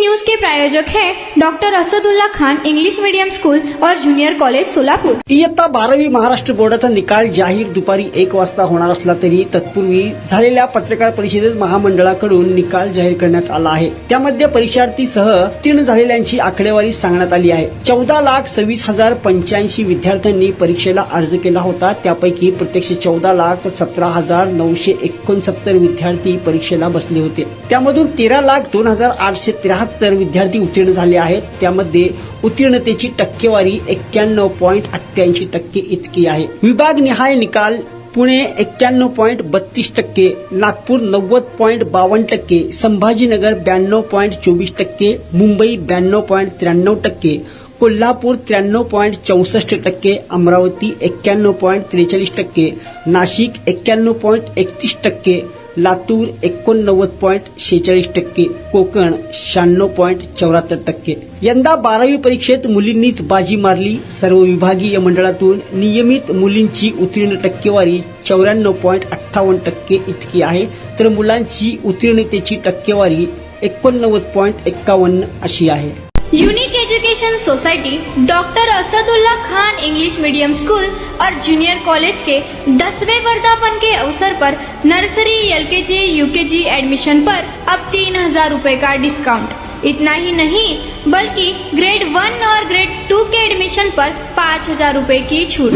News के प्रायोजक हैं doctor Asadullah Khan English medium school और जूनियर कॉलेज सोलापूर। इयत्ता 12वी महाराष्ट्र बोर्डाचा निकाल जाहीर दुपारी 1 वाजता होणार असला तरी तत्पूर्वी झालेल्या पत्रकार परिषदेत महामंडळाकडून निकाल जाहीर करण्यात आला आहे। त्यामध्ये परीक्षार्थीसह उत्तीर्ण झालेल्यांची आकडेवारी सांगण्यात आली आहे। 14,26,085 विद्यार्थ्यांनी परीक्षेला अर्ज केला होता। त्यापैकी प्रत्यक्ष 14,17,969 विद्यार्थी परीक्षेला बसले होते। त्यामधून 13,02,873 विद्यार्थी उत्तीर्ण झाले आहेत। त्यामध्ये उत्तीर्णतेची टक्केवारी 91.88% इतकी आहे। विभागनिहाय निकाल पुणे 91.32%, नागपूर 90.52%, संभाजीनगर 92.24%, मुंबई 92.93%, कोल्हापूर 93.64%, अमरावती 91.43%, नाशिक 91.31%, लातूर 89.46%, कोकण 96.74%। यंदा 12वी परीक्षेत मुलींनीच बाजी मारली। सर्व विभागीय मंडळातून नियमित मुलींची उत्तीर्ण टक्केवारी 94.58% इतकी आहे, तर मुलांची उत्तीर्णतेची टक्केवारी 89.51 अशी आहे। Unique education society doctor Asadullah Khan English medium school और जूनियर कॉलेज के 10वें वर्धापन के अवसर पर नर्सरी LKG UKG एडमिशन पर अब 3,000 रुपए का डिस्काउंट। इतना ही नहीं बल्कि ग्रेड 1 और ग्रेड 2 के एडमिशन पर 5,000 रुपए की छूट।